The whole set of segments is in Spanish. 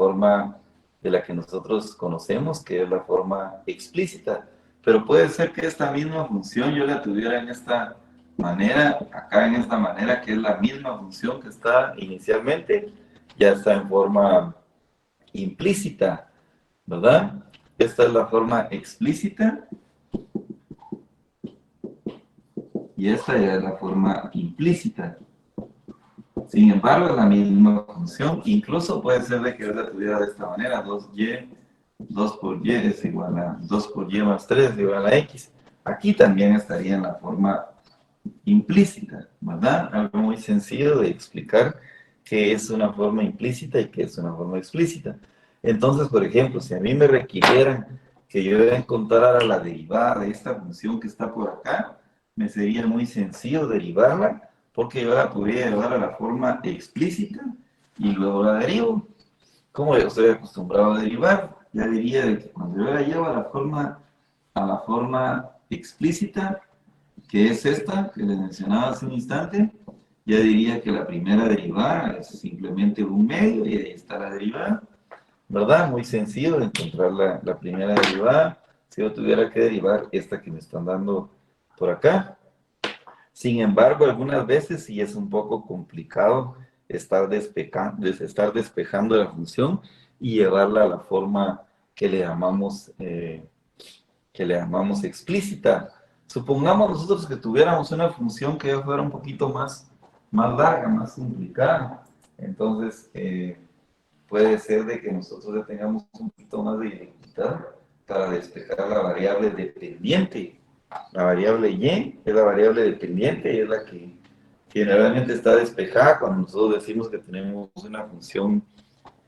forma de la que nosotros conocemos, que es la forma explícita. Pero puede ser que esta misma función yo la tuviera en esta manera, acá en esta manera, que es la misma función que está inicialmente, ya está en forma implícita, ¿verdad? Esta es la forma explícita y esta ya es la forma implícita. Sin embargo, es la misma función. Incluso puede ser de que yo la tuviera de esta manera, 2y, 2 por y es igual a 2 por y más 3 es igual a x. Aquí también estaría en la forma implícita, ¿verdad? Algo muy sencillo de explicar qué es una forma implícita y qué es una forma explícita. Entonces, por ejemplo, si a mí me requirieran que yo encontrara la derivada de esta función que está por acá, me sería muy sencillo derivarla porque yo la podría llevar a la forma explícita y luego la derivo. Como yo estoy acostumbrado a derivar, ya diría de que cuando yo la llevo a la forma explícita, que es esta que les mencionaba hace un instante, ya diría que la primera derivada es simplemente un medio y ahí está la derivada, ¿verdad? Muy sencillo de encontrar la primera derivada si yo tuviera que derivar esta que me están dando por acá. Sin embargo, algunas veces sí es un poco complicado estar despejando la función y llevarla a la forma que le llamamos explícita. Supongamos nosotros que tuviéramos una función que ya fuera un poquito más larga, más complicada. Entonces, puede ser de que nosotros ya tengamos un poquito más de dificultad para despejar la variable dependiente. La variable y es la variable dependiente y es la que generalmente está despejada cuando nosotros decimos que tenemos una función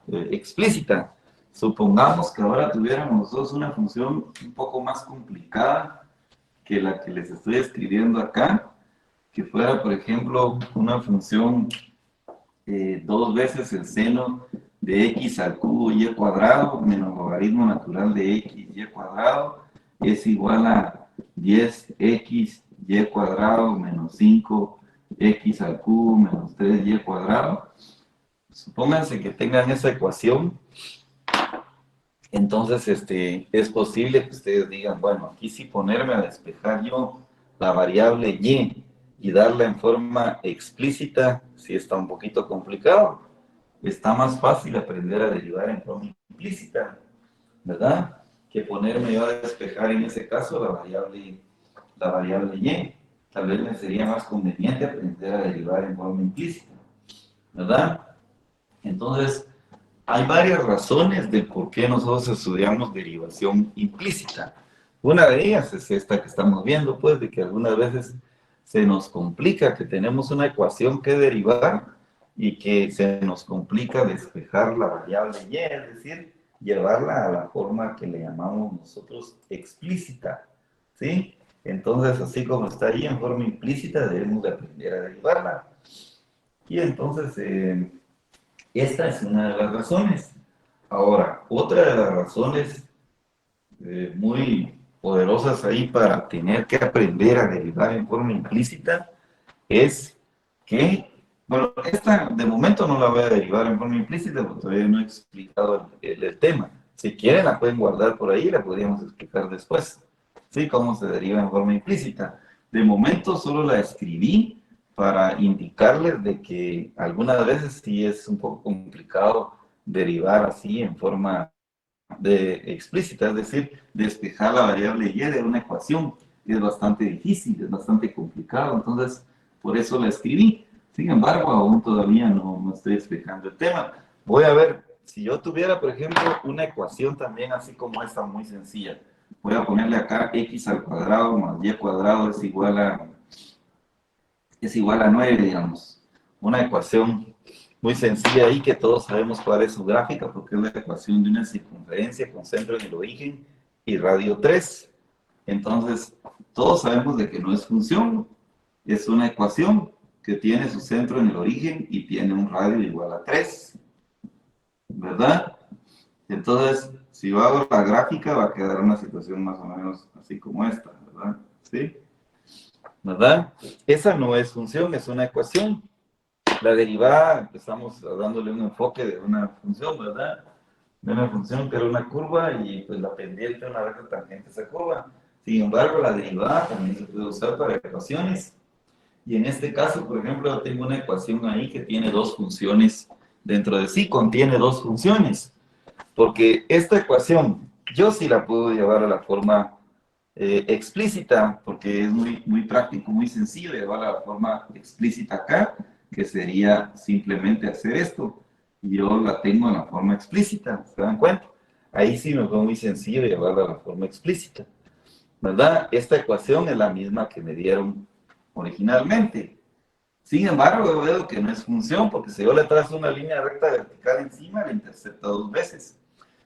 explícita. Supongamos que ahora tuviéramos nosotros una función un poco más complicada que la que les estoy escribiendo acá, que fuera, por ejemplo, una función 2 veces el seno de x al cubo y cuadrado menos logaritmo natural de x y cuadrado es igual a 10x y cuadrado menos 5x al cubo menos 3y cuadrado. Supónganse que tengan esa ecuación, entonces es posible que ustedes digan, bueno, aquí sí ponerme a despejar yo la variable y darla en forma explícita, sí está un poquito complicado. Está más fácil aprender a derivar en forma implícita, ¿verdad? Que ponerme yo a despejar en ese caso la variable y. Tal vez me sería más conveniente aprender a derivar en forma implícita, ¿verdad? Entonces, hay varias razones de por qué nosotros estudiamos derivación implícita. Una de ellas es esta que estamos viendo, pues, de que algunas veces se nos complica que tenemos una ecuación que derivar y que se nos complica despejar la variable y, es decir, llevarla a la forma que le llamamos nosotros explícita, ¿sí? Entonces, así como está ahí en forma implícita, debemos de aprender a derivarla. Y entonces, esta es una de las razones. Ahora, otra de las razones muy poderosas ahí para tener que aprender a derivar en forma implícita es que, bueno, esta de momento no la voy a derivar en forma implícita porque todavía no he explicado el tema. Si quieren la pueden guardar por ahí, la podríamos explicar después. ¿Sí? Cómo se deriva en forma implícita. De momento solo la escribí para indicarles de que algunas veces sí es un poco complicado derivar así en forma explícita, es decir, despejar la variable y de una ecuación. Es bastante difícil, es bastante complicado, entonces por eso la escribí. Sin embargo, aún todavía no estoy despejando el tema. Voy a ver, si yo tuviera, por ejemplo, una ecuación también así como esta, muy sencilla. Voy a ponerle acá x al cuadrado más y cuadrado es igual a 9, digamos. Una ecuación muy sencilla ahí que todos sabemos cuál es su gráfica, porque es la ecuación de una circunferencia con centro en el origen y radio 3. Entonces, todos sabemos de que no es función, es una ecuación que tiene su centro en el origen y tiene un radio igual a 3, ¿verdad? Entonces, si yo hago la gráfica, va a quedar una situación más o menos así como esta, ¿verdad? ¿Sí? ¿Verdad? Esa no es función, es una ecuación. La derivada, estamos dándole un enfoque de una función, ¿verdad? de una función que era una curva y pues la pendiente una recta tangente a esa curva. Sin embargo, la derivada también se puede usar para ecuaciones. Y en este caso, por ejemplo, yo tengo una ecuación ahí que tiene dos funciones dentro de sí, contiene dos funciones. Porque esta ecuación, yo sí la puedo llevar a la forma explícita, porque es muy práctico, muy sencillo llevar a la forma explícita acá, que sería simplemente hacer esto. Y yo la tengo en la forma explícita, ¿se dan cuenta? Ahí sí me fue muy sencillo llevarla a la forma explícita, ¿verdad? Esta ecuación es la misma que me dieron originalmente. Sin embargo, yo veo que no es función, porque si yo le trazo una línea recta vertical encima, la intercepta dos veces.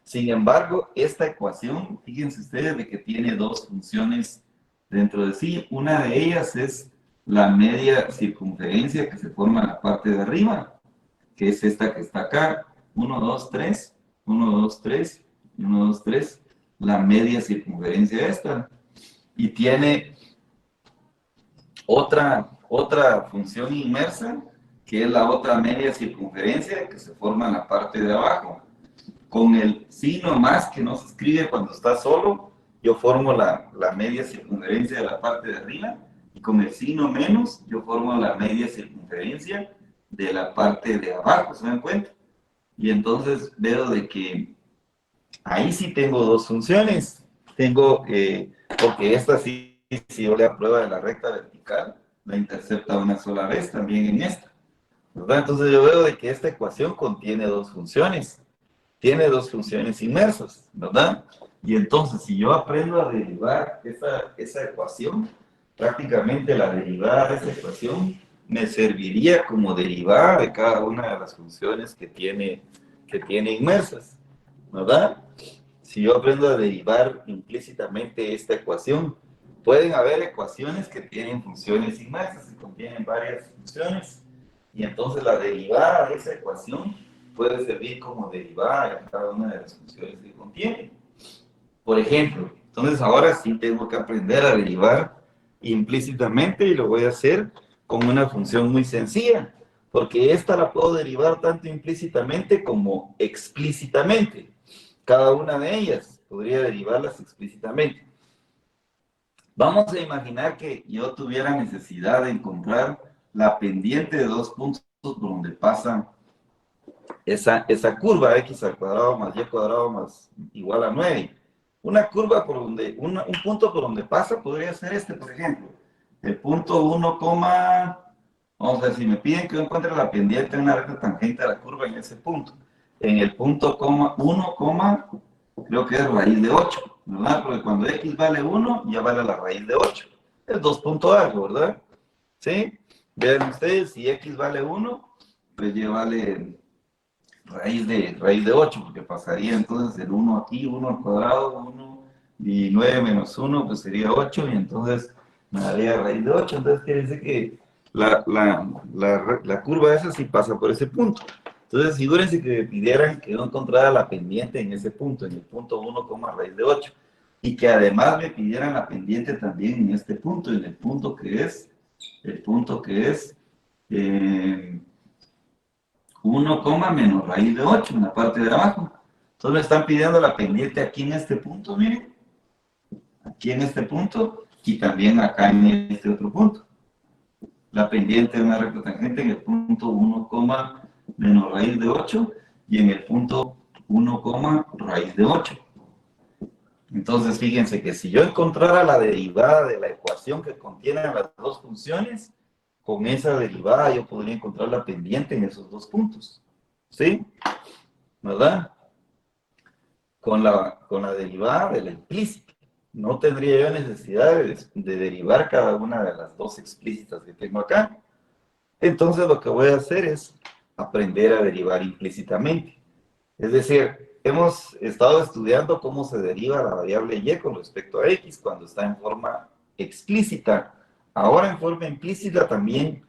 Sin embargo, esta ecuación, fíjense ustedes de que tiene dos funciones dentro de sí. Una de ellas es la media circunferencia que se forma en la parte de arriba, que es esta que está acá. 1, 2, 3, 1, 2, 3, 1, 2, 3, la media circunferencia esta. Y tiene otra función inmersa, que es la otra media circunferencia que se forma en la parte de abajo. Con el signo más que no se escribe cuando está solo, yo formo la media circunferencia de la parte de arriba, y con el signo menos, yo formo la media circunferencia de la parte de abajo, ¿se dan cuenta? Y entonces veo de que ahí sí tengo dos funciones. Tengo, porque esta sí, si yo le apruebo de la recta vertical, la intercepta una sola vez también en esta, ¿verdad? Entonces yo veo de que esta ecuación contiene dos funciones. Tiene dos funciones inmersas, ¿verdad? Y entonces, si yo aprendo a derivar esa ecuación, prácticamente la derivada de esa ecuación me serviría como derivada de cada una de las funciones que tiene inmersas, ¿verdad? Si yo aprendo a derivar implícitamente esta ecuación, pueden haber ecuaciones que tienen funciones inmersas y contienen varias funciones, y entonces la derivada de esa ecuación puede servir como derivada de cada una de las funciones que contiene. Por ejemplo, entonces ahora sí tengo que aprender a derivar implícitamente, y lo voy a hacer con una función muy sencilla, porque esta la puedo derivar tanto implícitamente como explícitamente. Cada una de ellas podría derivarlas explícitamente. Vamos a imaginar que yo tuviera necesidad de encontrar la pendiente de dos puntos por donde pasa esa curva x al cuadrado más y cuadrado más igual a 9. Una curva por donde, un punto por donde pasa podría ser este, por ejemplo. El punto 1, vamos a ver, si me piden que yo encuentre la pendiente de una recta tangente a la curva en ese punto. En el punto 1, creo que es raíz de 8, ¿verdad? Porque cuando x vale 1, ya vale la raíz de 8. Es 2 punto algo, ¿verdad? ¿Sí? Vean ustedes, si x vale 1, pues ya vale raíz de 8, porque pasaría entonces el 1 aquí, 1 al cuadrado, 1 y 9 menos 1, pues sería 8, y entonces me daría raíz de 8. Entonces quiere decir que la curva esa sí pasa por ese punto. Entonces figúrense que me pidieran que yo encontrara la pendiente en ese punto, en el punto 1, raíz de 8, y que además me pidieran la pendiente también en este punto, en el punto que es, eh, 1, menos raíz de 8 en la parte de abajo. Entonces me están pidiendo la pendiente aquí en este punto, miren. Aquí en este punto y también acá en este otro punto. La pendiente de una recta tangente en el punto 1, menos raíz de 8 y en el punto 1, raíz de 8. Entonces fíjense que si yo encontrara la derivada de la ecuación que contiene las dos funciones, con esa derivada yo podría encontrar la pendiente en esos dos puntos. ¿Sí? ¿Verdad? Con la derivada de la implícita. No tendría yo necesidad de derivar cada una de las dos explícitas que tengo acá. Entonces lo que voy a hacer es aprender a derivar implícitamente. Es decir, hemos estado estudiando cómo se deriva la variable y con respecto a x cuando está en forma explícita. Ahora en forma implícita también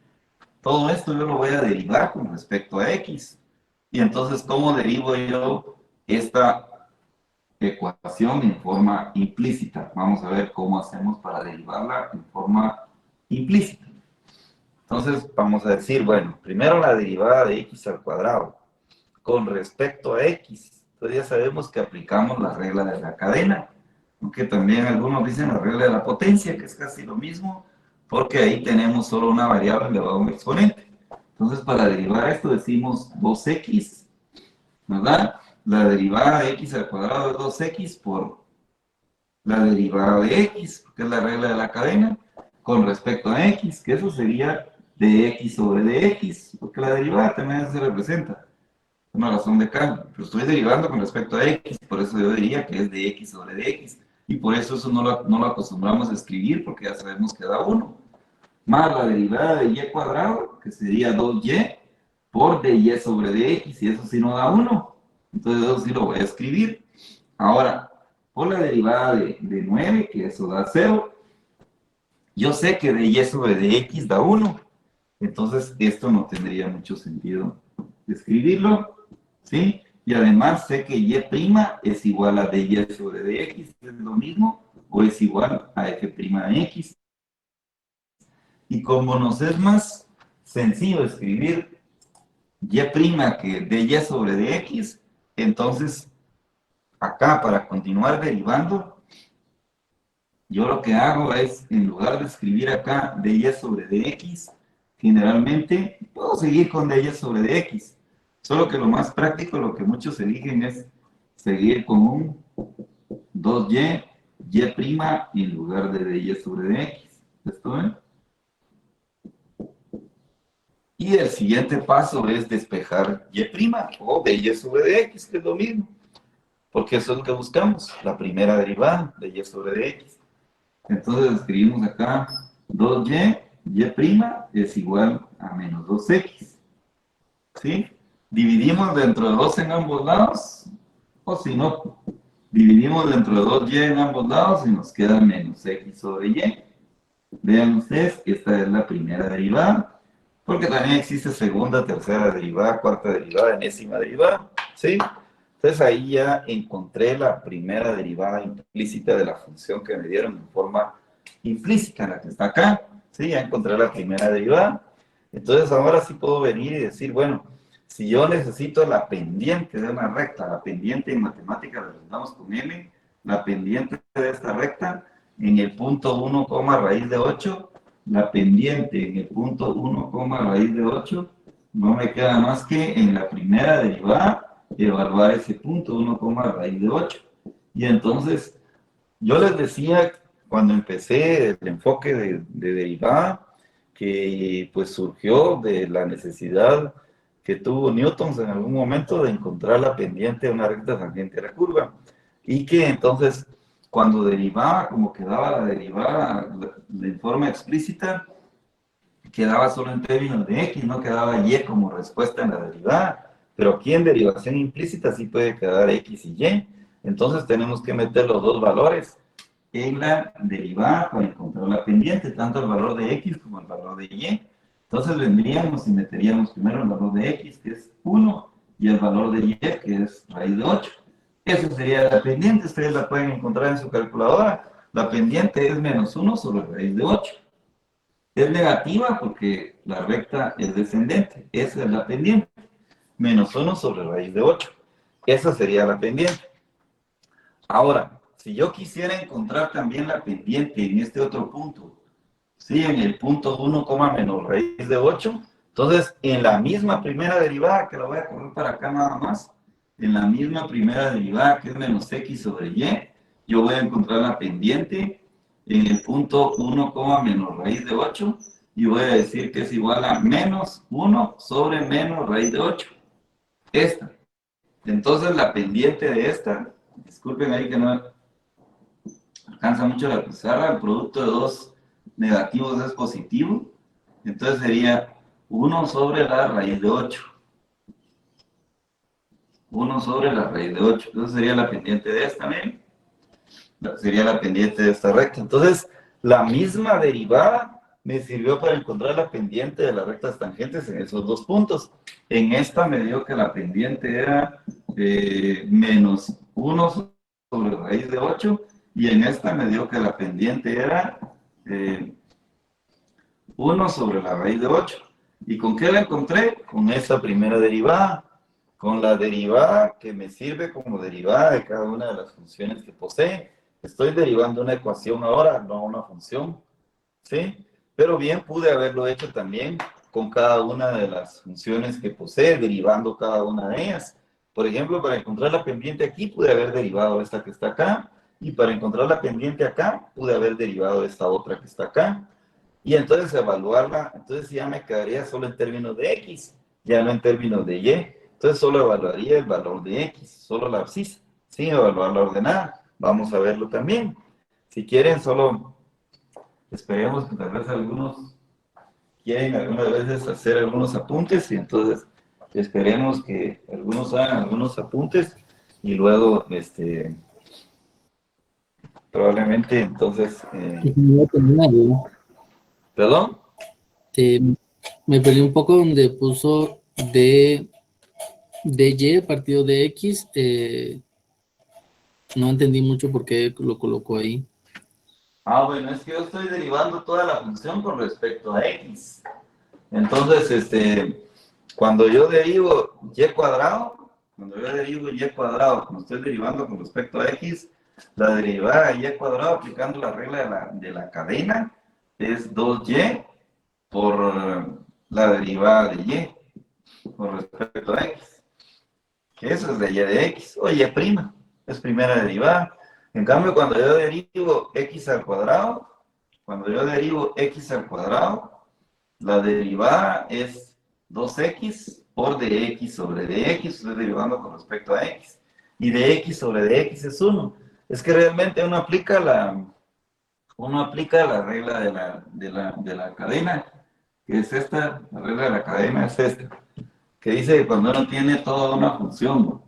todo esto yo lo voy a derivar con respecto a x. Y entonces, ¿cómo derivo yo esta ecuación en forma implícita? Vamos a ver cómo hacemos para derivarla en forma implícita. Entonces, vamos a decir, bueno, primero la derivada de x al cuadrado con respecto a x Entonces ya sabemos que aplicamos la regla de la cadena, aunque también algunos dicen la regla de la potencia, que es casi lo mismo, porque ahí tenemos solo una variable elevado a un exponente. Entonces, para derivar esto decimos 2x, ¿verdad? La derivada de x al cuadrado es 2x por la derivada de x, que es la regla de la cadena, con respecto a x, que eso sería de x sobre dx, porque la derivada también se representa una razón de cambio. Pero estoy derivando con respecto a x, por eso yo diría que es de x sobre dx, y por eso no lo acostumbramos a escribir, porque ya sabemos que da 1, más la derivada de y cuadrado, que sería 2y, por dy sobre dx, y eso sí no da 1. Entonces eso sí lo voy a escribir. Ahora, por la derivada de 9, que eso da 0, yo sé que dy sobre dx da 1. Entonces esto no tendría mucho sentido escribirlo, ¿sí? Y además sé que y' es igual a dy sobre dx, es lo mismo, o es igual a f' de x. Y como nos es más sencillo escribir y' que dy sobre dx, entonces acá para continuar derivando, yo lo que hago es, en lugar de escribir acá dy sobre dx, generalmente puedo seguir con dy sobre dx, solo que lo más práctico, lo que muchos eligen es seguir con un 2y, y' en lugar de dy sobre dx. ¿Esto ven? Y el siguiente paso es despejar y' o dy sobre dx, que es lo mismo, porque eso es lo que buscamos, la primera derivada de y sobre dx. Entonces escribimos acá 2y, y' es igual a menos 2x. ¿Sí? Dividimos dentro de 2 en ambos lados, o si no, dividimos dentro de 2y en ambos lados y nos queda menos x sobre y. Vean ustedes que esta es la primera derivada, porque también existe segunda, tercera derivada, cuarta derivada, enésima derivada. ¿Sí? Entonces ahí ya encontré la primera derivada implícita de la función que me dieron en forma implícita, la que está acá. ¿Sí? Ya encontré la primera derivada. Entonces ahora sí puedo venir y decir, bueno, si yo necesito la pendiente de una recta, la pendiente en matemáticas la representamos con m, la pendiente de esta recta en el punto 1, raíz de 8, la pendiente en el punto 1, raíz de 8, no me queda más que en la primera derivada evaluar ese punto 1, raíz de 8. Y entonces, yo les decía cuando empecé el enfoque de derivada, que pues surgió de la necesidad que tuvo Newton en algún momento de encontrar la pendiente de una recta tangente a la curva. Y que entonces, cuando derivaba, como quedaba la derivada de forma explícita, quedaba solo en términos de x, no quedaba y como respuesta en la derivada. Pero aquí en derivación implícita sí puede quedar x y y. Entonces tenemos que meter los dos valores en la derivada para encontrar la pendiente, tanto el valor de x como el valor de y. Entonces vendríamos y meteríamos primero el valor de x, que es 1, y el valor de y, que es raíz de 8. Esa sería la pendiente, ustedes la pueden encontrar en su calculadora. La pendiente es menos 1 sobre raíz de 8. Es negativa porque la recta es descendente. Esa es la pendiente. Menos 1 sobre raíz de 8. Esa sería la pendiente. Ahora, si yo quisiera encontrar también la pendiente en este otro punto, ¿sí? En el punto 1, menos raíz de 8, entonces en la misma primera derivada, que la voy a correr para acá nada más, en la misma primera derivada, que es menos x sobre y, yo voy a encontrar la pendiente en el punto 1, menos raíz de 8, y voy a decir que es igual a menos 1 sobre menos raíz de 8. Esta. Entonces la pendiente de esta, disculpen ahí que no alcanza mucho la pizarra, el producto de dos negativos es positivo, entonces sería 1 sobre la raíz de 8. 1 sobre la raíz de 8. Entonces sería la pendiente de esta, ¿ven? Sería la pendiente de esta recta. Entonces, la misma derivada me sirvió para encontrar la pendiente de las rectas tangentes en esos dos puntos. En esta me dio que la pendiente era menos 1 sobre raíz de 8, y en esta me dio que la pendiente era 1 sobre la raíz de 8. ¿Y con qué la encontré? Con esta primera derivada. con la derivada que me sirve como derivada de cada una de las funciones que posee. Estoy derivando una ecuación ahora, no una función, ¿sí? Pero bien pude haberlo hecho también con cada una de las funciones que posee, derivando cada una de ellas. Por ejemplo, para encontrar la pendiente aquí, pude haber derivado esta que está acá, y para encontrar la pendiente acá, pude haber derivado esta otra que está acá. Y entonces evaluarla, entonces ya me quedaría solo en términos de X, ya no en términos de Y. Entonces solo evaluaría el valor de X, solo la abscisa, sin evaluar la ordenada. Vamos a verlo también. Si quieren, solo esperemos que tal vez algunos quieren algunas veces hacer algunos apuntes y entonces esperemos que algunos hagan algunos apuntes y luego, probablemente entonces, No tenía duda. ¿perdón? Eh, Me perdí un poco donde puso de Y partido de X. No entendí mucho por qué lo colocó ahí. Ah, bueno, es que yo estoy derivando toda la función con respecto a X. Entonces, cuando yo derivo y cuadrado, cuando estoy derivando con respecto a X, la derivada de y cuadrado aplicando la regla de la cadena es 2y por la derivada de y con respecto a X, que eso es de y de X, o y prima, es primera derivada. En cambio, cuando yo derivo x al cuadrado, la derivada es 2x por dx sobre dx, estoy derivando con respecto a x. Y dx sobre dx es 1. Es que realmente uno aplica la regla de la cadena, que es esta, la regla de la cadena es esta, que dice que cuando uno tiene toda una función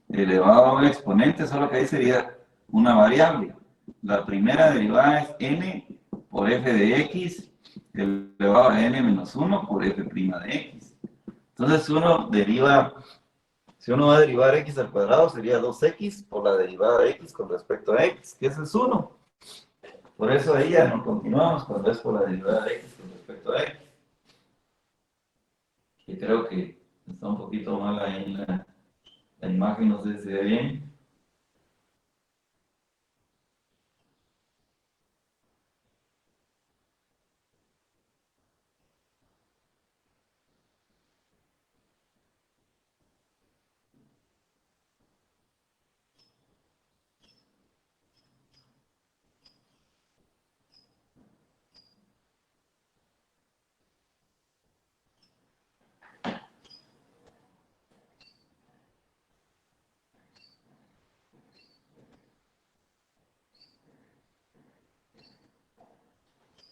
elevado a un exponente, solo que ahí sería una variable. La primera derivada es n por f de x elevado a n menos 1 por f' de x. Entonces, si uno va a derivar x al cuadrado, sería 2x por la derivada de x con respecto a x, que ese es 1. Por eso ahí ya no continuamos cuando es por la derivada de x con respecto a x. Y creo que está un poquito mal ahí la imagen, no sé si se ve bien.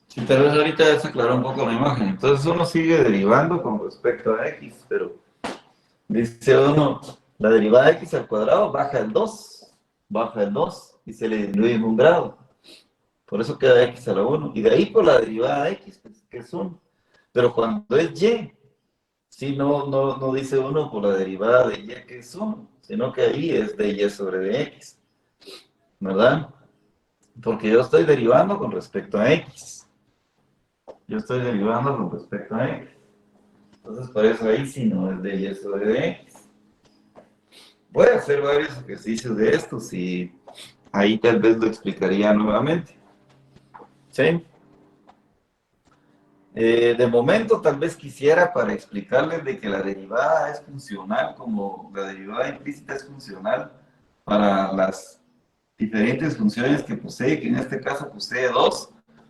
Sí, tal vez ahorita ya se aclaró un poco la imagen. Entonces uno sigue derivando con respecto a x, pero dice uno, la derivada de x al cuadrado baja el 2 y se le disminuye en un grado. Por eso queda x a la 1. Y de ahí por la derivada de x, que es 1. Pero cuando es y, sí, no dice uno por la derivada de y que es 1, sino que ahí es de y sobre de x, ¿verdad? Porque yo estoy derivando con respecto a x. Yo estoy derivando con respecto a x. Entonces, por eso ahí sí no es de y sobre de x. Voy a hacer varios ejercicios de estos y ahí tal vez lo explicaría nuevamente. ¿Sí? De momento tal vez quisiera para explicarles de que la derivada es funcional, como la derivada implícita es funcional para las diferentes funciones que posee, que en este caso posee dos,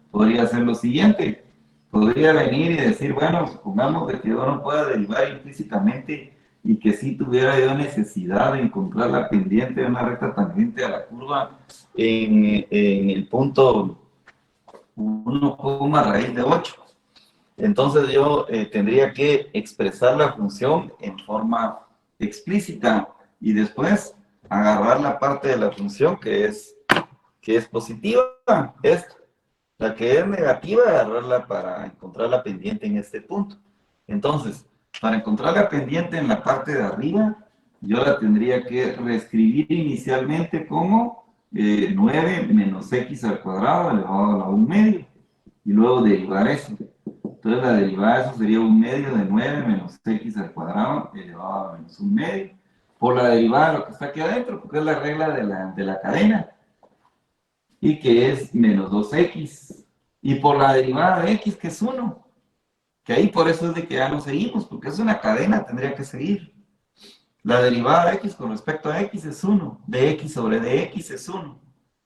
podría ser lo siguiente. Podría venir y decir, bueno, supongamos de que yo no pueda derivar implícitamente y que sí tuviera yo necesidad de encontrar la pendiente de una recta tangente a la curva en el punto 1, raíz de 8. Entonces yo tendría que expresar la función en forma explícita y después agarrar la parte de la función que es positiva, esta. La que es negativa, agarrarla para encontrar la pendiente en este punto. Entonces, para encontrar la pendiente en la parte de arriba, yo la tendría que reescribir inicialmente como 9 menos x al cuadrado elevado a la 1 medio. Y luego derivar eso. Entonces la derivada de eso sería 1 medio de 9 menos x al cuadrado elevado a menos 1 medio. por la derivada de lo que está aquí adentro, porque es la regla de la cadena, y que es menos 2x, y por la derivada de x, que es 1, que ahí por eso es de que ya no seguimos, porque es una cadena, tendría que seguir. La derivada de x con respecto a x es 1, de x sobre dx es 1,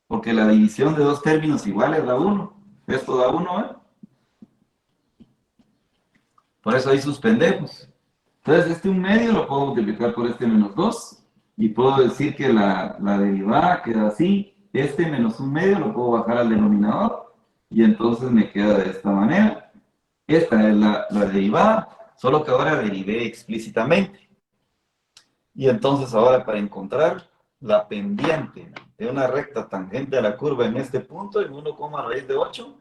porque la división de dos términos iguales da 1, esto da 1, ¿eh? Por eso ahí suspendemos. Entonces, este 1/2 lo puedo multiplicar por este menos 2, y puedo decir que la derivada queda así. Este menos 1/2 lo puedo bajar al denominador, y entonces me queda de esta manera. Esta es la derivada, solo que ahora derivé explícitamente. Y entonces ahora para encontrar la pendiente de una recta tangente a la curva en este punto, en 1, raíz de 8,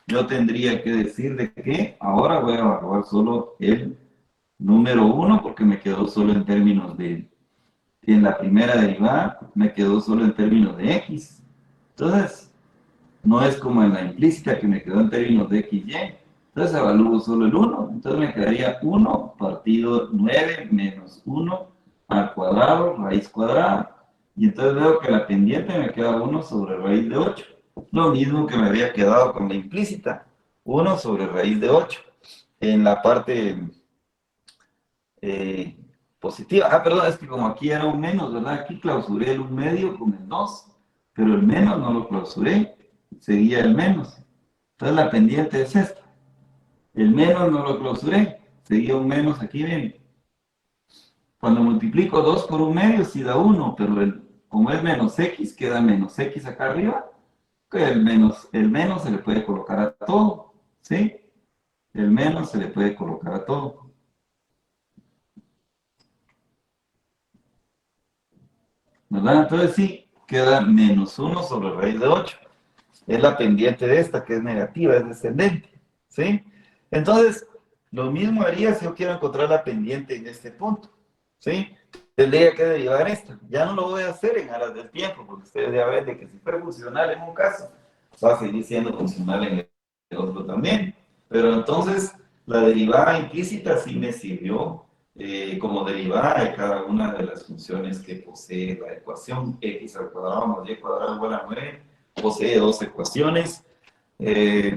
yo tendría que decir de que ahora voy a evaluar solo el número 1, porque me quedó solo en términos en la primera derivada, me quedó solo en términos de x. Entonces, no es como en la implícita que me quedó en términos de x, y. Entonces evalúo solo el 1, entonces me quedaría 1 partido 9 menos 1 al cuadrado, raíz cuadrada. Y entonces veo que la pendiente me queda 1 sobre raíz de 8. Lo mismo que me había quedado con la implícita, 1 sobre raíz de 8. En la parte positiva. Ah, perdón, es que como aquí era un menos, ¿verdad? Aquí clausuré el 1/2 con el 2, pero el menos no lo clausuré, seguía el menos. Entonces la pendiente es esta. El menos no lo clausuré, seguía un menos aquí, ven. Cuando multiplico 2 por 1/2 sí da 1, pero como es menos x, queda menos x acá arriba, que el menos se le puede colocar a todo, ¿sí? El menos se le puede colocar a todo. ¿Verdad? Entonces sí, queda menos 1 sobre raíz de 8. Es la pendiente de esta, que es negativa, es descendente, ¿sí? Entonces, lo mismo haría si yo quiero encontrar la pendiente en este punto, ¿sí? Tendría que derivar esta. Ya no lo voy a hacer en aras del tiempo, porque ustedes ya ven de que si fue funcional en un caso, va a seguir siendo funcional en el otro también. Pero entonces, la derivada implícita sí me sirvió como derivada de cada una de las funciones que posee la ecuación x al cuadrado más y cuadrado igual a 9, posee dos ecuaciones,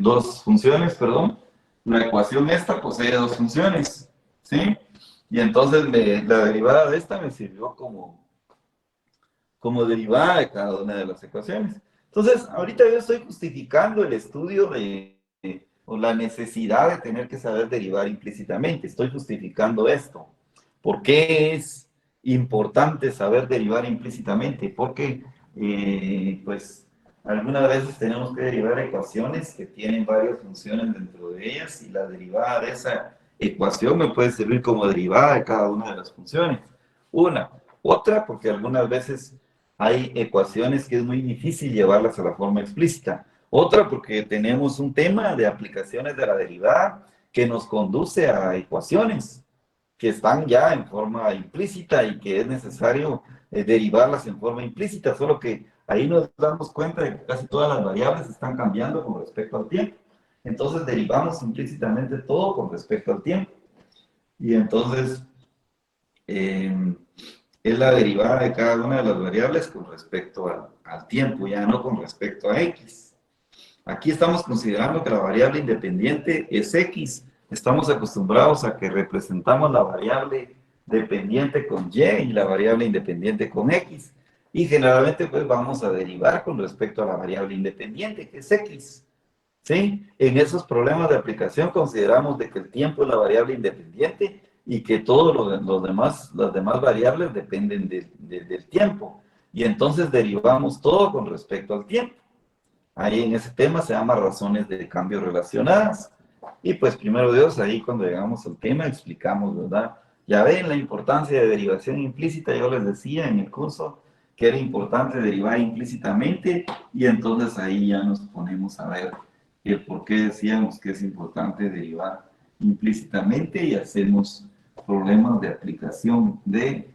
dos funciones, perdón. La ecuación esta posee dos funciones, ¿sí? Y entonces la derivada de esta me sirvió como derivada de cada una de las ecuaciones. Entonces, ahorita yo estoy justificando el estudio o la necesidad de tener que saber derivar implícitamente. Estoy justificando esto. ¿Por qué es importante saber derivar implícitamente? Porque, pues, algunas veces tenemos que derivar ecuaciones que tienen varias funciones dentro de ellas, y la derivada de esa ecuación me puede servir como derivada de cada una de las funciones. Otra, porque algunas veces hay ecuaciones que es muy difícil llevarlas a la forma explícita. Otra, porque tenemos un tema de aplicaciones de la derivada que nos conduce a ecuaciones que están ya en forma implícita y que es necesario derivarlas en forma implícita, solo que ahí nos damos cuenta de que casi todas las variables están cambiando con respecto al tiempo. Entonces derivamos implícitamente todo con respecto al tiempo. Y entonces es la derivada de cada una de las variables con respecto al tiempo, ya no con respecto a x. Aquí estamos considerando que la variable independiente es x. Estamos acostumbrados a que representamos la variable dependiente con y la variable independiente con x. Y generalmente pues vamos a derivar con respecto a la variable independiente, que es x. ¿Sí? En esos problemas de aplicación consideramos de que el tiempo es la variable independiente y que todas las demás variables dependen del tiempo. Y entonces derivamos todo con respecto al tiempo. Ahí en ese tema se llama razones de cambio relacionadas. Y pues primero Dios, ahí cuando llegamos al tema explicamos, ¿verdad? Ya ven la importancia de derivación implícita. Yo les decía en el curso que era importante derivar implícitamente, y entonces ahí ya nos ponemos a ver el por qué decíamos que es importante derivar implícitamente, y hacemos problemas de aplicación de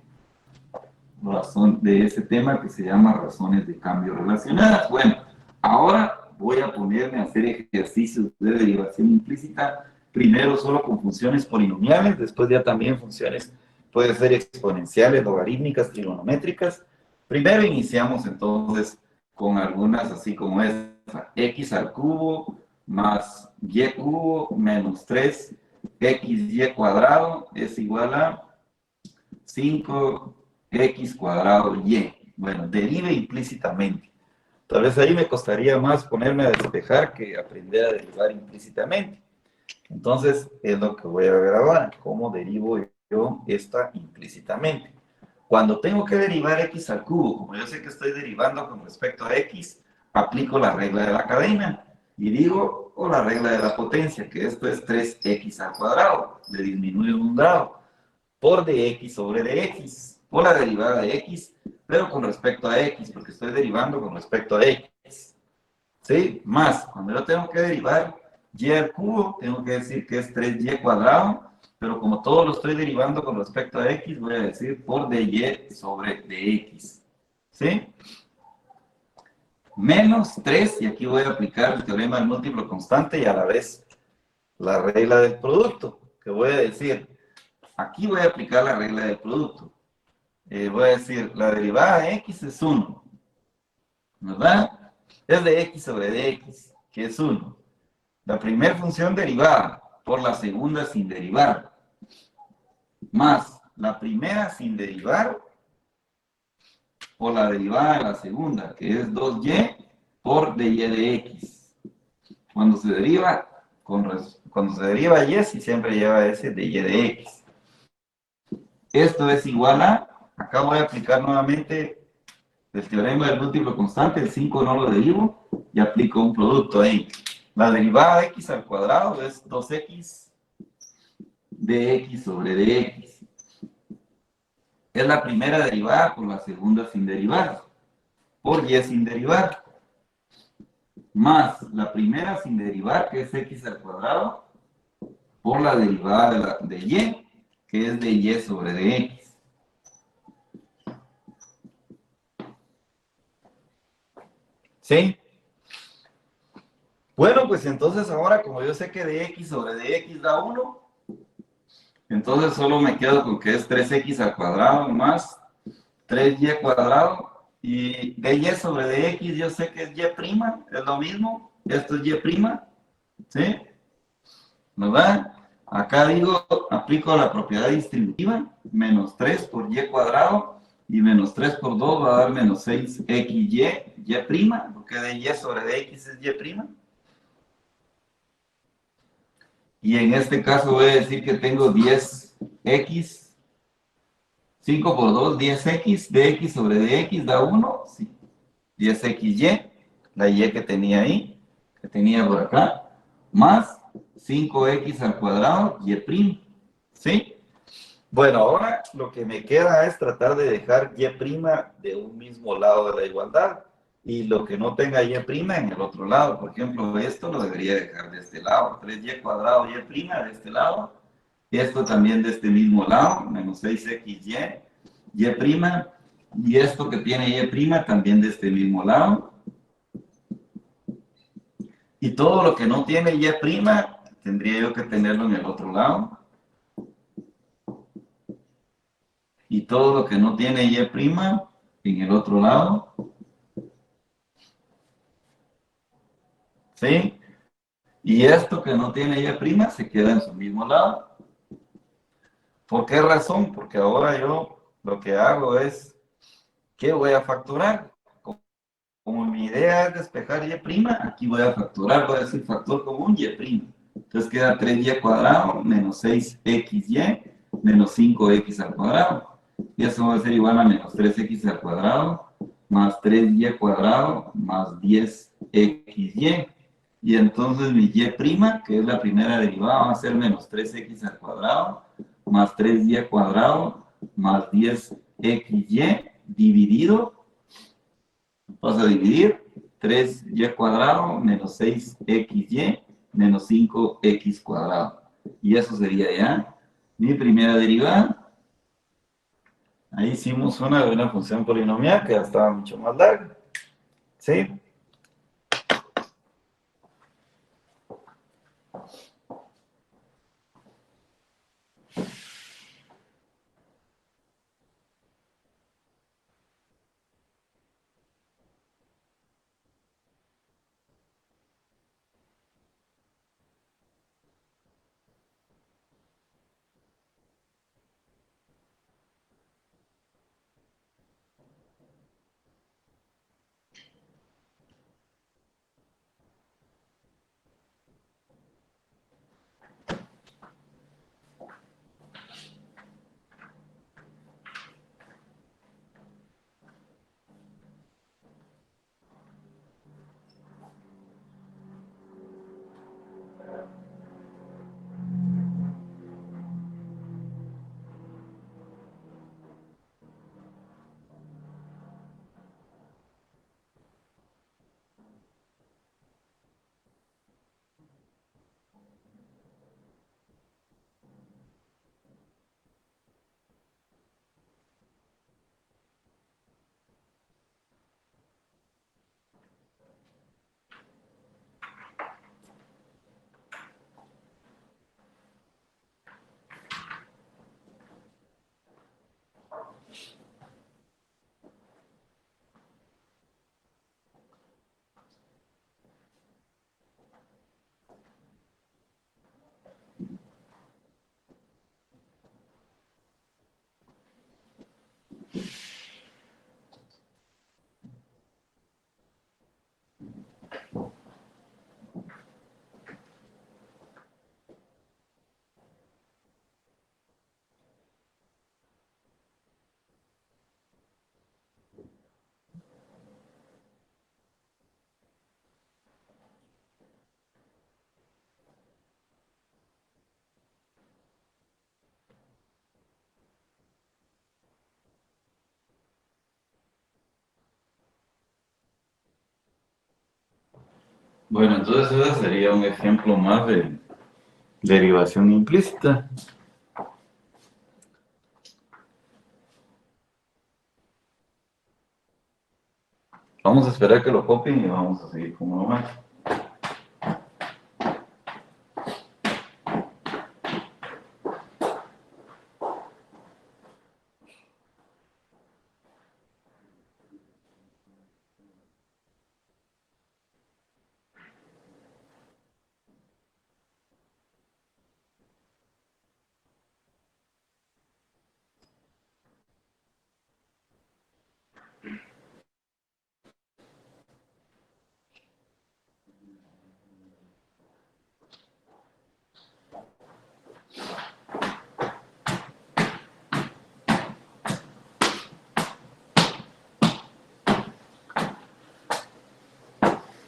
ese tema que se llama razones de cambio relacionadas. Bueno, ahora voy a ponerme a hacer ejercicios de derivación implícita, primero solo con funciones polinomiales, después ya también funciones puede ser exponenciales, logarítmicas, trigonométricas. Primero iniciamos entonces con algunas así como esta, x al cubo más y cubo menos 3xy cuadrado es igual a 5x cuadrado y. Bueno, derive implícitamente. Tal vez ahí me costaría más ponerme a despejar que aprender a derivar implícitamente. Entonces, es lo que voy a ver ahora, cómo derivo yo esta implícitamente. Cuando tengo que derivar x al cubo, como yo sé que estoy derivando con respecto a x, aplico la regla de la cadena y digo, o la regla de la potencia, que esto es 3x al cuadrado, le disminuyo un grado, por dx sobre dx, por la derivada de x, pero con respecto a x, porque estoy derivando con respecto a x. ¿Sí? Más, cuando yo tengo que derivar y al cubo, tengo que decir que es 3y cuadrado, pero como todo lo estoy derivando con respecto a x, voy a decir por dy sobre dx. ¿Sí? Menos 3, y aquí voy a aplicar el teorema del múltiplo constante y a la vez la regla del producto, que voy a decir, aquí voy a aplicar la regla del producto. Voy a decir, la derivada de x es 1, ¿verdad? Es de x sobre dx, que es 1. La primera función derivada por la segunda sin derivar, más la primera sin derivar por la derivada de la segunda, que es 2y por dy de x. Cuando se deriva, cuando se deriva y, si siempre lleva ese dy de x. Esto es igual a, acá voy a aplicar nuevamente el teorema del múltiplo constante, el 5 no lo derivo, y aplico un producto ahí. La derivada de x al cuadrado es 2x dx sobre dx. Es la primera derivada por la segunda sin derivar, por y sin derivar, más la primera sin derivar, que es x al cuadrado, por la derivada de y, que es de y sobre dx. ¿Sí? Bueno, pues entonces ahora, como yo sé que dx sobre dx da 1, entonces solo me quedo con que es 3x al cuadrado más 3y cuadrado, y dy sobre dx yo sé que es y prima, es lo mismo, esto es y prima, ¿sí? ¿Verdad? Acá digo, aplico la propiedad distributiva, menos 3 por y cuadrado, y menos 3 por 2 va a dar menos 6xy, y prima, porque de y sobre dx es y prima. Y en este caso voy a decir que tengo 10x, 5 por 2, 10x, dx sobre dx da 1, sí. 10xy, la y que tenía ahí, que tenía por acá, más 5x al cuadrado, y', ¿sí? Bueno, ahora lo que me queda es tratar de dejar y' de un mismo lado de la igualdad, y lo que no tenga y' en el otro lado. Por ejemplo, esto lo debería dejar de este lado, 3y cuadrado y' de este lado, y esto también de este mismo lado, menos 6xy, y esto que tiene y' también de este mismo lado, y todo lo que no tiene y' tendría yo que tenerlo en el otro lado, y todo lo que no tiene y' en el otro lado, ¿sí? Y esto que no tiene y' se queda en su mismo lado. ¿Por qué razón? Porque ahora yo lo que hago es, ¿qué voy a factorar? Como mi idea es despejar y', aquí voy a factorar, voy a decir factor común y'. Entonces queda 3y cuadrado menos 6xy menos 5x al cuadrado. Y eso va a ser igual a menos 3x al cuadrado más 3y cuadrado más 10xy. Y entonces mi y', que es la primera derivada, va a ser menos 3x al cuadrado más 3y cuadrado más 10xy dividido. Vamos a dividir 3y cuadrado menos 6xy menos 5x cuadrado. Y eso sería ya mi primera derivada. Ahí hicimos una de una función polinomial que ya estaba mucho más larga. ¿Sí? Bueno, entonces ese sería un ejemplo más de derivación implícita. Vamos a esperar que lo copien y vamos a seguir como normal.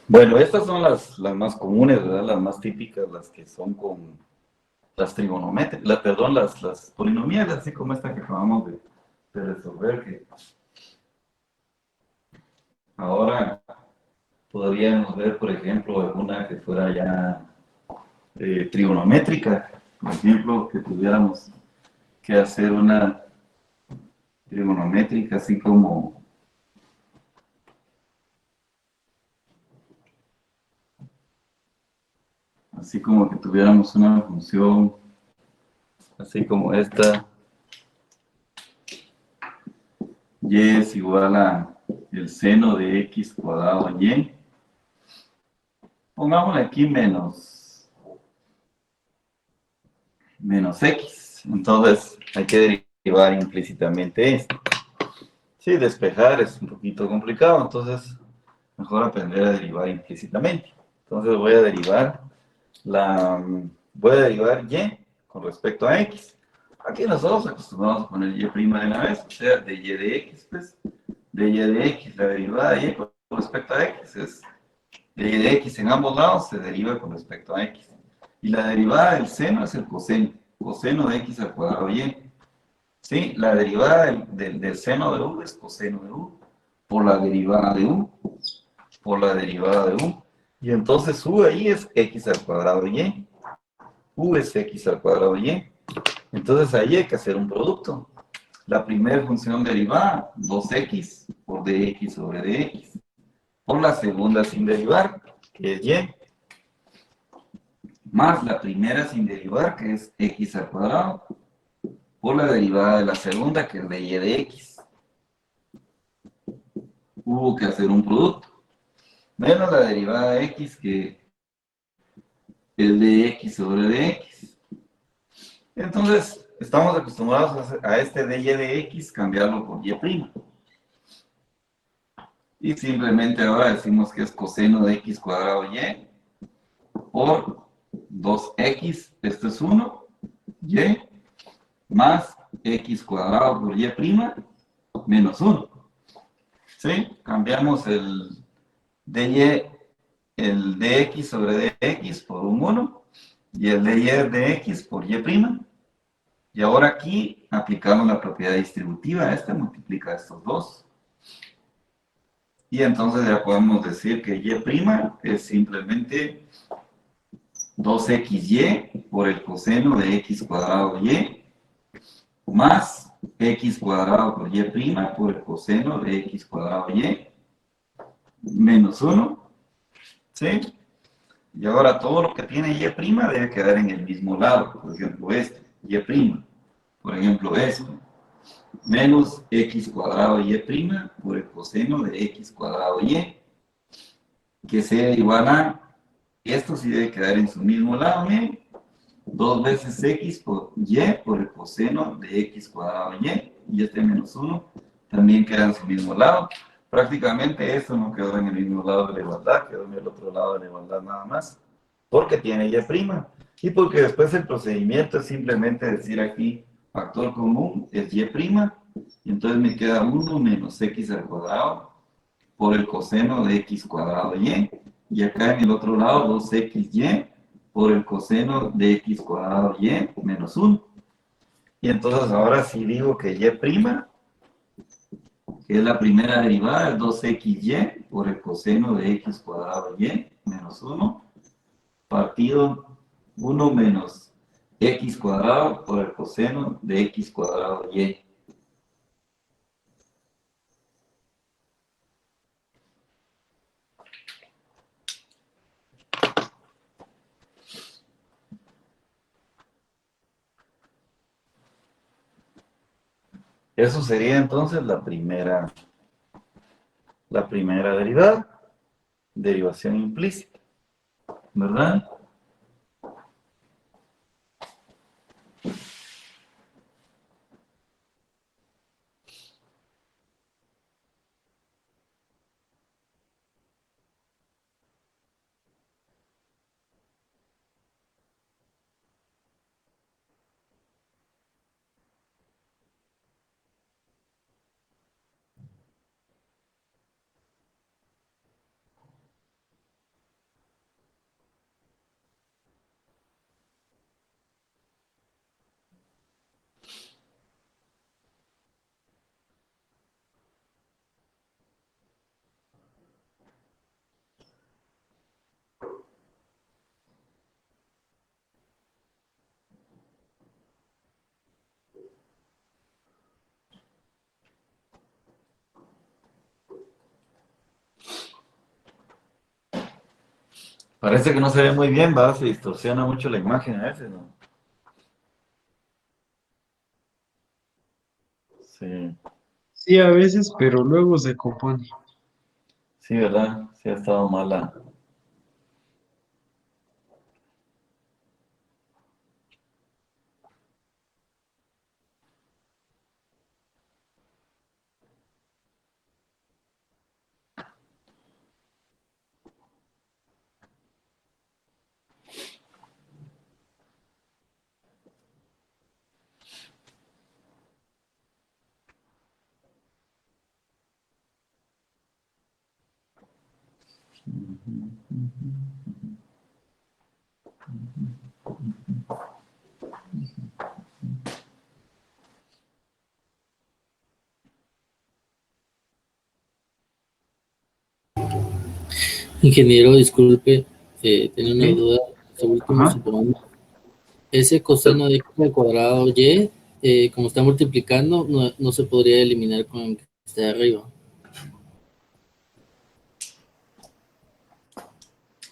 Bueno, estas son las más comunes, ¿verdad? Las más típicas, las que son con las trigonométricas, perdón, las polinomiales, así como esta que acabamos de resolver, que ahora podríamos ver, por ejemplo, alguna que fuera ya trigonométrica. Por ejemplo, que tuviéramos que hacer una trigonométrica así como que tuviéramos una función así como esta, y es igual a el seno de x cuadrado y. Pongámosle aquí menos x. Entonces hay que derivar implícitamente esto. Sí, despejar es un poquito complicado, entonces mejor aprender a derivar implícitamente. Entonces voy a derivar y con respecto a x. Aquí nosotros acostumbramos a poner y' de una vez, o sea, de y de x, pues, de y de x, la derivada de y con respecto a x es de y de x en ambos lados se deriva con respecto a x. Y la derivada del seno es el coseno de x al cuadrado y. ¿Sí? La derivada del seno de u es coseno de u por la derivada de u, por la derivada de u. Y entonces u ahí es x al cuadrado y. U es x al cuadrado y. Entonces ahí hay que hacer un producto. La primera función derivada, 2x por dx sobre dx. Por la segunda sin derivar, que es y. Más la primera sin derivar, que es x al cuadrado. Por la derivada de la segunda, que es de y de x. Hubo que hacer un producto. Menos la derivada de x, que es de x sobre dx. Entonces, estamos acostumbrados a este dy de x, cambiarlo por y'. Y simplemente ahora decimos que es coseno de x cuadrado y por 2x, esto es 1, y más x cuadrado por y' menos 1. ¿Sí? Cambiamos el dx sobre dx por un 1 y el dy de x por y'. Y ahora aquí aplicamos la propiedad distributiva. Esta multiplica estos dos. Y entonces ya podemos decir que y' es simplemente 2xy por el coseno de x cuadrado y más x cuadrado por y' por el coseno de x cuadrado y menos 1. ¿Sí? Y ahora todo lo que tiene y' debe quedar en el mismo lado. Por ejemplo, este, y'. Por ejemplo, esto. Menos x cuadrado y' por el coseno de x cuadrado y. Que sea igual a, esto sí debe quedar en su mismo lado, ¿eh? 2 veces x por y por el coseno de x cuadrado y este menos 1 también queda en su mismo lado. Prácticamente esto no quedó en el mismo lado de la igualdad, quedó en el otro lado de la igualdad nada más, porque tiene y', y porque después el procedimiento es simplemente decir aquí, factor común es y', y entonces me queda 1 menos x al cuadrado por el coseno de x cuadrado y acá en el otro lado 2xy por el coseno de x cuadrado y menos 1. Y entonces ahora sí digo que y', que es la primera derivada, es 2xy por el coseno de x cuadrado y menos 1 partido 1 menos x cuadrado por el coseno de x cuadrado y. Eso sería entonces la primera derivada, derivación implícita, ¿verdad? Parece que no se ve muy bien, ¿va? Se distorsiona mucho la imagen a veces, ¿no? Sí, Sí, a veces, pero luego se compone. sí, ¿verdad? Sí ha estado mala. Ingeniero, disculpe, tenía una ¿Sí? duda. Este último, Ajá. supongamos, ese coseno de x al cuadrado y, como está multiplicando, no se podría eliminar con el que está arriba.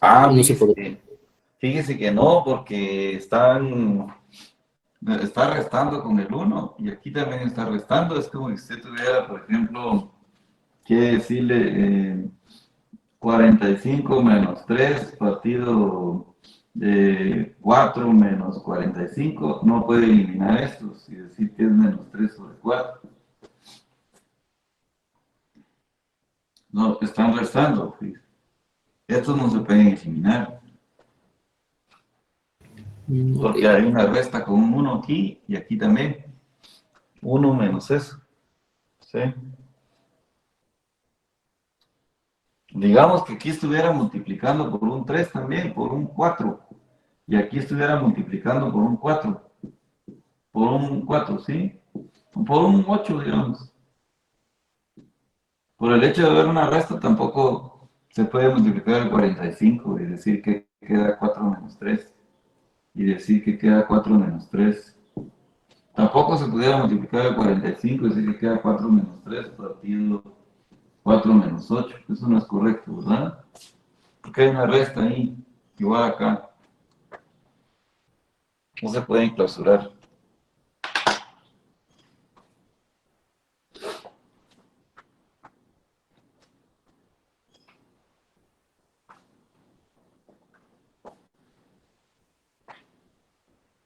Ah, O no se podría. fíjese que no, porque está restando con el 1 y aquí también está restando. Es como si usted tuviera, por ejemplo, que decirle 45 menos 3 partido de 4 menos 45. No puede eliminar estos y decir que es menos 3 sobre 4. No, están restando. Fíjese. Estos no se pueden eliminar, Ok. porque hay una resta con un 1 aquí y aquí también. 1 menos eso. ¿Sí? Digamos que aquí estuviera multiplicando por un 3 también, por un 4. Y aquí estuviera multiplicando por un 4. Por un 4, ¿sí? Por un 8, digamos. Por el hecho de ver una resta tampoco se puede multiplicar el 45 y decir que queda 4 menos 3. Y decir que queda 4 menos 3. Tampoco se pudiera multiplicar el 45 y decir que queda 4 menos 3 partido 4 menos 8. Eso no es correcto, ¿verdad? Porque hay una resta ahí, igual acá. No se puede enclausurar.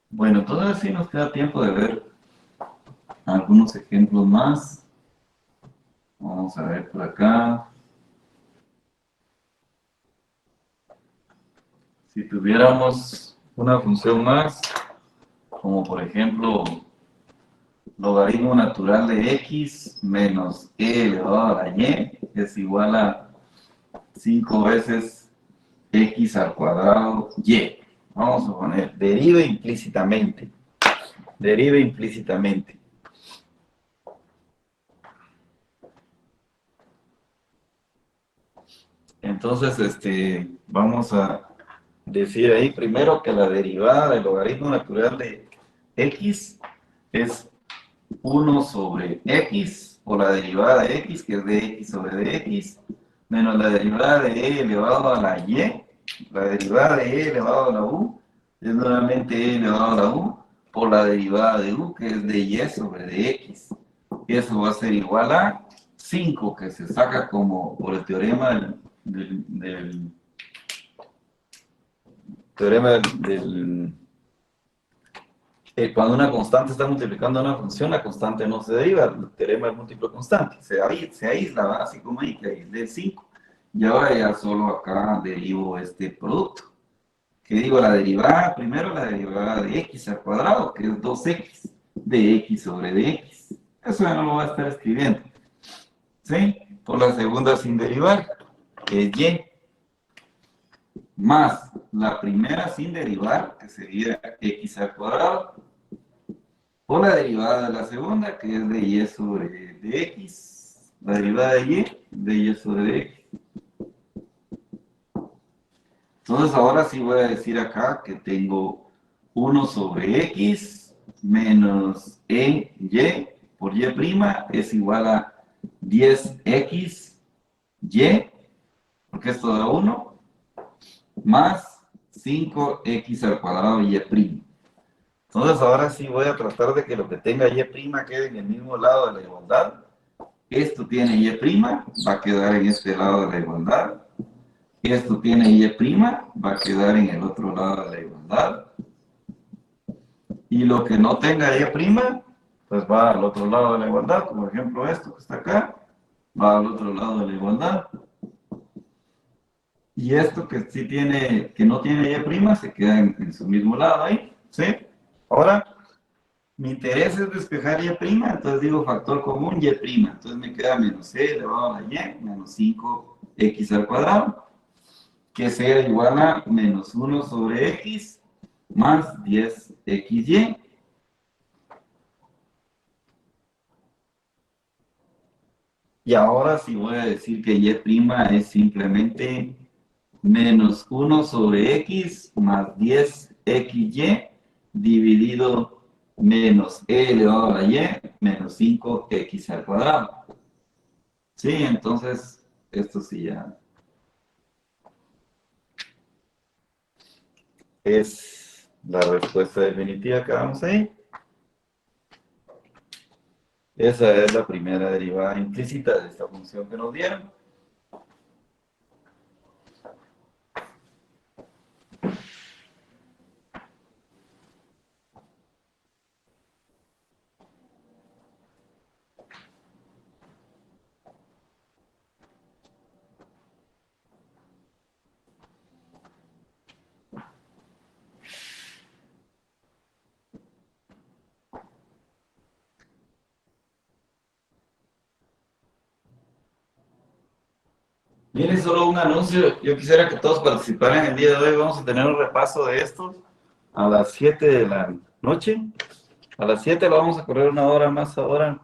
Bueno, todavía sí nos queda tiempo de ver algunos ejemplos más. Vamos a ver por acá. Si tuviéramos una función más, como por ejemplo logaritmo natural de x menos e elevado a la y es igual a 5 veces x al cuadrado y. Vamos a poner, derive implícitamente. Derive implícitamente. Entonces, vamos a decir ahí primero que la derivada del logaritmo natural de x es 1 sobre x, o la derivada de x, que es dx sobre dx, menos la derivada de e elevado a la y, la derivada de e elevado a la u, es nuevamente e elevado a la u, por la derivada de u, que es de y sobre dx. Eso va a ser igual a 5, que se saca como por el teorema del teorema cuando una constante está multiplicando una función, la constante no se deriva, el teorema del múltiplo constante, se aísla, ¿va? Así como ahí, que aislé 5. Y ahora ya solo acá derivo este producto. Que digo, la derivada, primero la derivada de x al cuadrado, que es 2x de x sobre dx. Eso ya no lo voy a estar escribiendo. ¿Sí? Por la segunda sin derivar, que es y, más la primera sin derivar, que sería x al cuadrado, por la derivada de la segunda, que es de y sobre dx, la derivada de y sobre dx. Entonces ahora sí voy a decir acá que tengo 1 sobre x menos y por y' es igual a 10x y, porque esto da 1, más 5x al cuadrado y'. Entonces ahora sí voy a tratar de que lo que tenga y' quede en el mismo lado de la igualdad. Esto tiene y', va a quedar en este lado de la igualdad. Esto tiene y', va a quedar en el otro lado de la igualdad. Y lo que no tenga y', pues va al otro lado de la igualdad. Por ejemplo, esto que está acá, va al otro lado de la igualdad. Y esto que sí tiene, que no tiene y', se queda en su mismo lado ahí, ¿sí? Ahora, mi interés es despejar y', entonces digo factor común y'. Entonces me queda menos c elevado a la y, menos 5x al cuadrado, que sea igual a menos 1 sobre x más 10xy. Y ahora sí voy a decir que y' es simplemente menos 1 sobre x más 10xy dividido menos e elevado a la y menos 5x al cuadrado. Sí, entonces esto sí ya es la respuesta definitiva que damos ahí. Esa es la primera derivada implícita de esta función que nos dieron. Miren, solo un anuncio. Yo quisiera que todos participaran el día de hoy. Vamos a tener un repaso de esto a las 7 de la noche. A las 7 lo vamos a correr una hora más ahora.